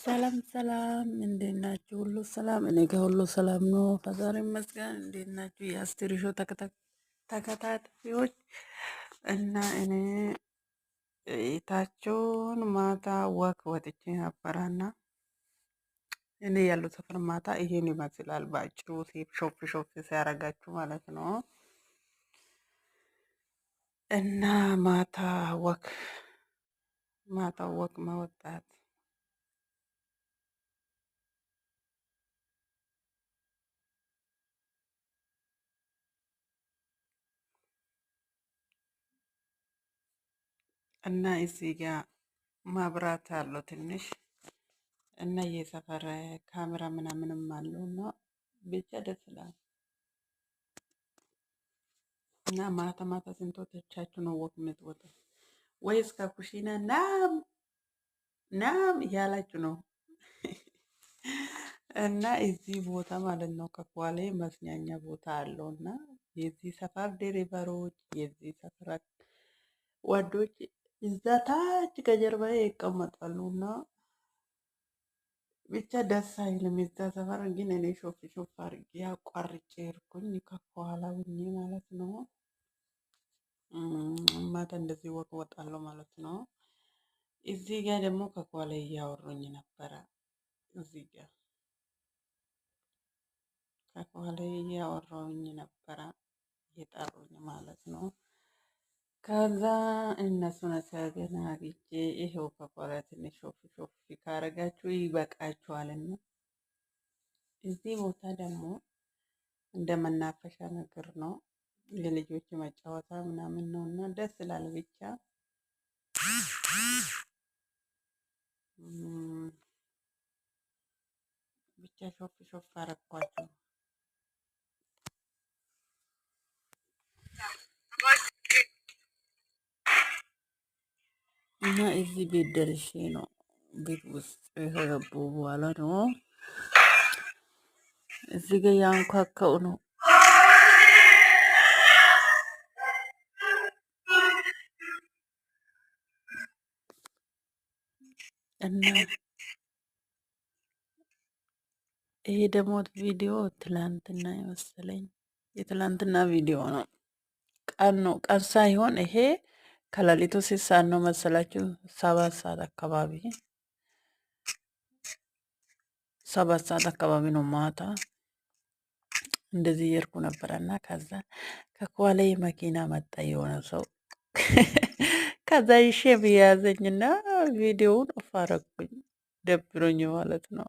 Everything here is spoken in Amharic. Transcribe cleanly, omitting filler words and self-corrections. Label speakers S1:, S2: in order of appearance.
S1: ሰላም ሰላም፣ እንዴት ናችሁ? ሁሉ ሰላም? እኔ ጋር ሁሉ ሰላም ነው፣ ፈጣሪ ይመስገን። እንዴት ናችሁ የአስቴር ሾው ተከታታዮች? እና እኔ እይታችሁን ማታ ወክ ወጥቼ ነበረና እኔ ያለው ሰፈር ማታ ይሄን ይመስላል በአጭሩ ሾፍ ሾፍ ሲያረጋችሁ ማለት ነው። እና ማታ ወክ መወጣት እና እዚህ ጋር ማብራት አለው ትንሽ እና የሰፈር ካሜራ ምናምንም አለው እና ብቻ ደስ ይላል። እና ማታ ማታ ስንቶቻችሁ ነው ወክ የምትወጡት? ወይስ ከኩሽና ናም ናም እያላችሁ ነው? እና እዚህ ቦታ ማለት ነው ከኳሌ መዝናኛ ቦታ አለው እና የዚህ ሰፈር ዴሪቨሮች የዚህ ሰፈር ወንዶች እዛ ታች ከጀርባዬ ይቀመጣሉ እና ብቻ ደስ አይልም። እዛ ሰፈር ግን እኔ ሾፍ ሾፍ አድርጌ አቋርጬ ሄድኩኝ ከኋላ ሁኜ ማለት ነው። ማታ እንደዚህ ወክ ወጣለሁ ማለት ነው። እዚህ ጋር ደግሞ ከኋላ እያወሩኝ ነበረ። እዚህ ጋር ከኋላ እያወራሁኝ ነበረ እየጠሩኝ ማለት ነው። ከዛ እነሱን አገናግቼ ይሄው ከኋላ ትንሽ ሾፍ ሾፍ ካረጋችሁ ይበቃችኋልና እዚህ ቦታ ደግሞ እንደ መናፈሻ ነገር ነው። የልጆች መጫወታ ምናምን ነው እና ደስ ይላል። ብቻ ሾፍ ሾፍ አረኳቸው እና እዚህ ቤት ደርሼ ነው ቤት ውስጥ ከገቡ በኋላ ነው እዚህ ጋር ያንኳኳው ነው እና ይሄ ደግሞ ቪዲዮ ትላንትና የመሰለኝ የትላንትና ቪዲዮ ነው። ቀን ነው ቀን ሳይሆን ይሄ ከሌሊቱ 6 ሰዓት ነው መሰላችሁ። 7 ሰዓት አካባቢ 7 ሰዓት አካባቢ ነው ማታ እንደዚህ እየሄድኩ ነበረና ከዛ ከኋላ መኪና መጣ የሆነ ሰው ከዛ ይሼ ብያዘኝና ቪዲዮውን ኦፍ አረኩኝ። ደብሮኝ ማለት ነው።